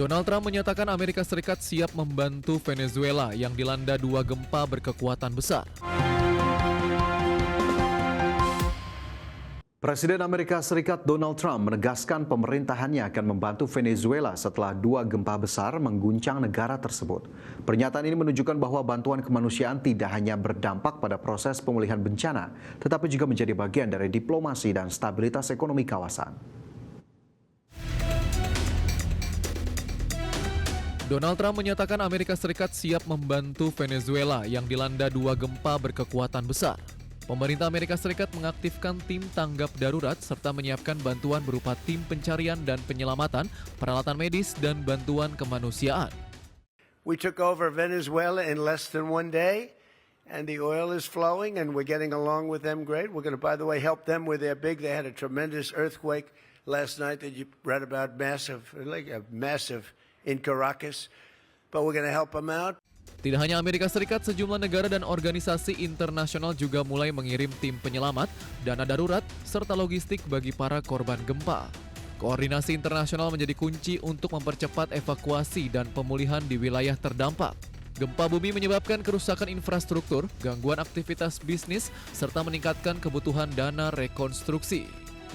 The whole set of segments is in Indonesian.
Donald Trump menyatakan Amerika Serikat siap membantu Venezuela yang dilanda 2 gempa berkekuatan besar. Presiden Amerika Serikat Donald Trump menegaskan pemerintahannya akan membantu Venezuela setelah 2 gempa besar mengguncang negara tersebut. Pernyataan ini menunjukkan bahwa bantuan kemanusiaan tidak hanya berdampak pada proses pemulihan bencana, tetapi juga menjadi bagian dari diplomasi dan stabilitas ekonomi kawasan. Donald Trump menyatakan Amerika Serikat siap membantu Venezuela yang dilanda 2 gempa berkekuatan besar. Pemerintah Amerika Serikat mengaktifkan tim tanggap darurat serta menyiapkan bantuan berupa tim pencarian dan penyelamatan, peralatan medis, dan bantuan kemanusiaan. We took over Venezuela in less than 1 day, and the oil is flowing, and we're getting along with them great. We're going to, by the way, help them with their they had a tremendous earthquake last night that you read about, massive in Caracas, but we're going to help them out. Tidak hanya Amerika Serikat, sejumlah negara dan organisasi internasional juga mulai mengirim tim penyelamat, dana darurat, serta logistik bagi para korban gempa. Koordinasi internasional menjadi kunci untuk mempercepat evakuasi dan pemulihan di wilayah terdampak. Gempa bumi menyebabkan kerusakan infrastruktur, gangguan aktivitas bisnis, serta meningkatkan kebutuhan dana rekonstruksi.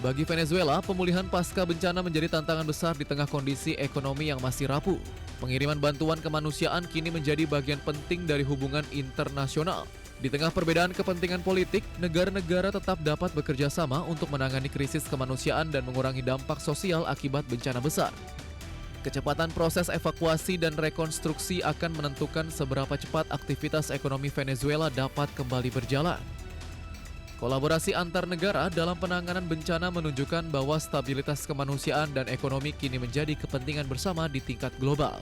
Bagi Venezuela, pemulihan pasca bencana menjadi tantangan besar di tengah kondisi ekonomi yang masih rapuh. Pengiriman bantuan kemanusiaan kini menjadi bagian penting dari hubungan internasional. Di tengah perbedaan kepentingan politik, negara-negara tetap dapat bekerja sama untuk menangani krisis kemanusiaan dan mengurangi dampak sosial akibat bencana besar. Kecepatan proses evakuasi dan rekonstruksi akan menentukan seberapa cepat aktivitas ekonomi Venezuela dapat kembali berjalan. Kolaborasi antar negara dalam penanganan bencana menunjukkan bahwa stabilitas kemanusiaan dan ekonomi kini menjadi kepentingan bersama di tingkat global.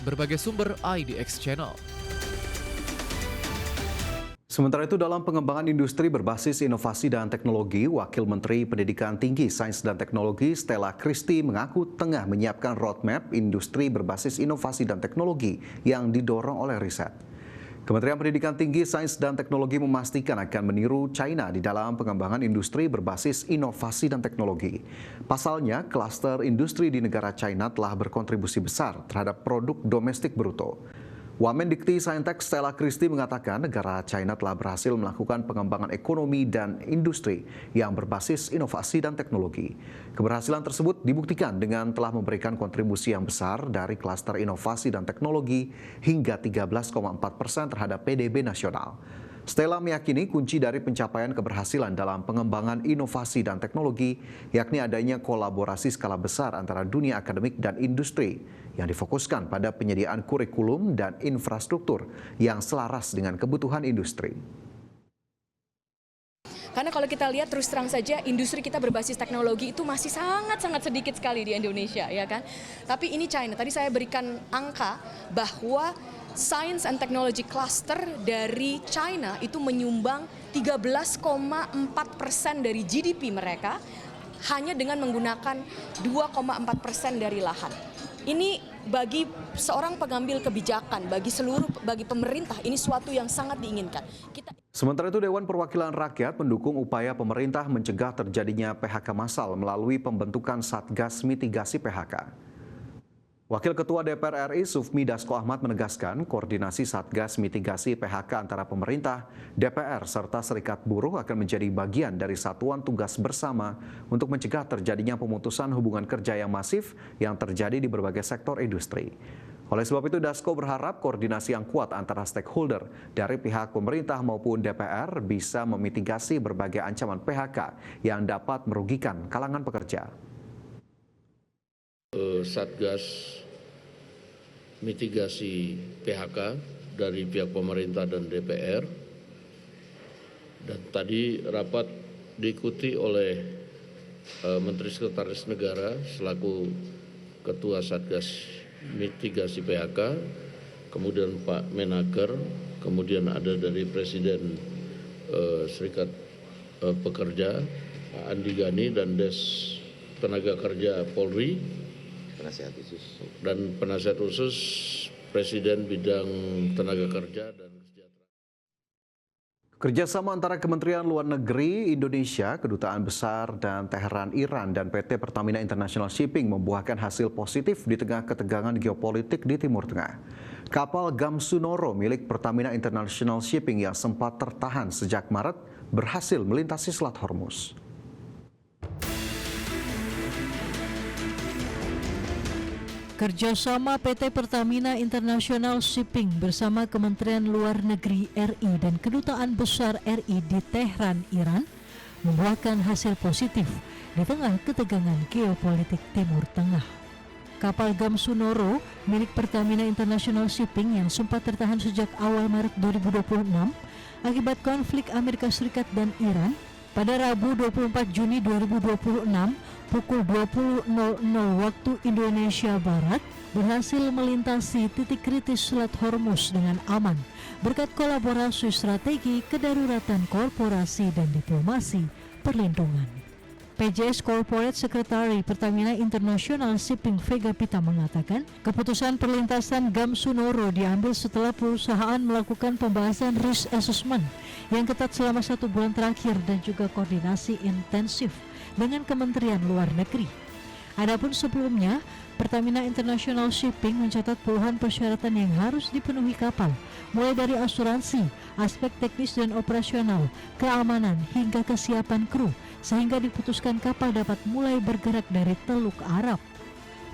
Berbagai sumber IDX Channel. Sementara itu dalam pengembangan industri berbasis inovasi dan teknologi, Wakil Menteri Pendidikan Tinggi, Sains dan Teknologi Stella Christy mengaku tengah menyiapkan roadmap industri berbasis inovasi dan teknologi yang didorong oleh riset. Kementerian Pendidikan Tinggi, Sains dan Teknologi memastikan akan meniru China di dalam pengembangan industri berbasis inovasi dan teknologi. Pasalnya, klaster industri di negara China telah berkontribusi besar terhadap produk domestik bruto. Wamendikti Saintek Stella Christy mengatakan negara China telah berhasil melakukan pengembangan ekonomi dan industri yang berbasis inovasi dan teknologi. Keberhasilan tersebut dibuktikan dengan telah memberikan kontribusi yang besar dari klaster inovasi dan teknologi hingga 13,4% terhadap PDB nasional. Stella meyakini kunci dari pencapaian keberhasilan dalam pengembangan inovasi dan teknologi yakni adanya kolaborasi skala besar antara dunia akademik dan industri yang difokuskan pada penyediaan kurikulum dan infrastruktur yang selaras dengan kebutuhan industri. Karena kalau kita lihat terus terang saja industri kita berbasis teknologi itu masih sangat-sangat sedikit sekali di Indonesia, ya kan? Tapi ini China, tadi saya berikan angka bahwa Science and Technology Cluster dari China itu menyumbang 13,4% dari GDP mereka hanya dengan menggunakan 2,4% dari lahan. Ini bagi seorang pengambil kebijakan, bagi pemerintah, ini suatu yang sangat diinginkan. Sementara itu, Dewan Perwakilan Rakyat mendukung upaya pemerintah mencegah terjadinya PHK massal melalui pembentukan Satgas Mitigasi PHK. Wakil Ketua DPR RI Sufmi Dasko Ahmad menegaskan koordinasi Satgas Mitigasi PHK antara pemerintah, DPR, serta serikat buruh akan menjadi bagian dari satuan tugas bersama untuk mencegah terjadinya pemutusan hubungan kerja yang masif yang terjadi di berbagai sektor industri. Oleh sebab itu, Dasko berharap koordinasi yang kuat antara stakeholder dari pihak pemerintah maupun DPR bisa memitigasi berbagai ancaman PHK yang dapat merugikan kalangan pekerja. Satgas mitigasi PHK dari pihak pemerintah dan DPR, dan tadi rapat diikuti oleh Menteri Sekretaris Negara selaku Ketua Satgas Mitigasi PHK, kemudian Pak Menaker, kemudian ada dari Presiden Serikat Pekerja Pak Andi Gani dan Des Tenaga Kerja Polri, dan penasihat khusus Presiden bidang tenaga kerja dan kesejahteraan. Kerjasama antara Kementerian Luar Negeri Indonesia, Kedutaan Besar dan Teheran Iran, dan PT Pertamina International Shipping membuahkan hasil positif di tengah ketegangan geopolitik di Timur Tengah. Kapal Gamsunoro milik Pertamina International Shipping yang sempat tertahan sejak Maret berhasil melintasi Selat Hormuz. Kerjasama PT Pertamina International Shipping bersama Kementerian Luar Negeri RI dan Kedutaan Besar RI di Tehran, Iran membuahkan hasil positif di tengah ketegangan geopolitik Timur Tengah. Kapal Gamsunoro milik Pertamina International Shipping yang sempat tertahan sejak awal Maret 2026 akibat konflik Amerika Serikat dan Iran pada Rabu 24 Juni 2026 pukul 20.00 waktu Indonesia Barat berhasil melintasi titik kritis Selat Hormuz dengan aman berkat kolaborasi strategi kedaruratan korporasi dan diplomasi perlindungan. PJS Corporate Secretary Pertamina International Shipping Vega Pita mengatakan keputusan perlintasan Gamsunoro diambil setelah perusahaan melakukan pembahasan risk assessment yang ketat selama 1 bulan terakhir dan juga koordinasi intensif dengan Kementerian Luar Negeri. Adapun sebelumnya, Pertamina International Shipping mencatat puluhan persyaratan yang harus dipenuhi kapal, mulai dari asuransi, aspek teknis dan operasional, keamanan hingga kesiapan kru, sehingga diputuskan kapal dapat mulai bergerak dari Teluk Arab.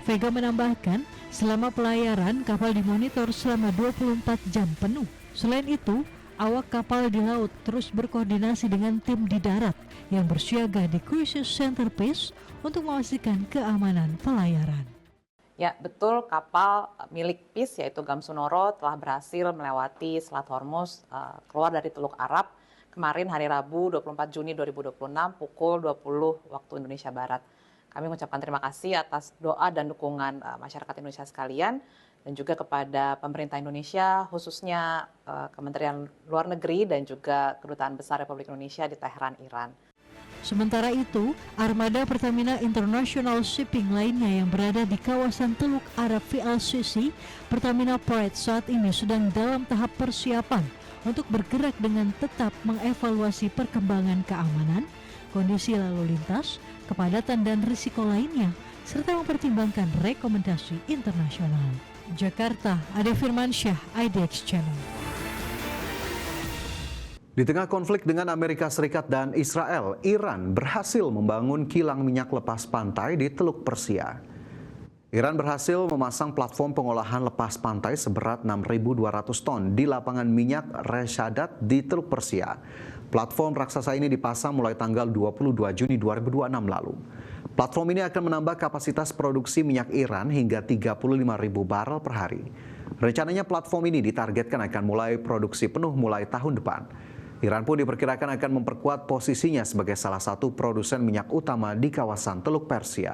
Vega menambahkan, selama pelayaran kapal dimonitor selama 24 jam penuh. Selain itu, awak kapal di laut terus berkoordinasi dengan tim di darat yang bersiaga di Crisis Center Base untuk memastikan keamanan pelayaran. Ya, betul, kapal milik PIS yaitu Gamsunoro telah berhasil melewati Selat Hormuz keluar dari Teluk Arab kemarin hari Rabu 24 Juni 2026 pukul 20 waktu Indonesia Barat. Kami mengucapkan terima kasih atas doa dan dukungan masyarakat Indonesia sekalian dan juga kepada pemerintah Indonesia khususnya Kementerian Luar Negeri dan juga Kedutaan Besar Republik Indonesia di Tehran, Iran. Sementara itu, armada Pertamina International Shipping lainnya yang berada di kawasan Teluk Arab VLCC, Pertamina Pride saat ini sedang dalam tahap persiapan untuk bergerak dengan tetap mengevaluasi perkembangan keamanan, kondisi lalu lintas, kepadatan dan risiko lainnya, serta mempertimbangkan rekomendasi internasional. Jakarta, Ade Firmansyah, IDX Channel. Di tengah konflik dengan Amerika Serikat dan Israel, Iran berhasil membangun kilang minyak lepas pantai di Teluk Persia. Iran berhasil memasang platform pengolahan lepas pantai seberat 6.200 ton di lapangan minyak Reshadat di Teluk Persia. Platform raksasa ini dipasang mulai tanggal 22 Juni 2026 lalu. Platform ini akan menambah kapasitas produksi minyak Iran hingga 35.000 barel per hari. Rencananya platform ini ditargetkan akan mulai produksi penuh mulai tahun depan. Iran pun diperkirakan akan memperkuat posisinya sebagai salah satu produsen minyak utama di kawasan Teluk Persia.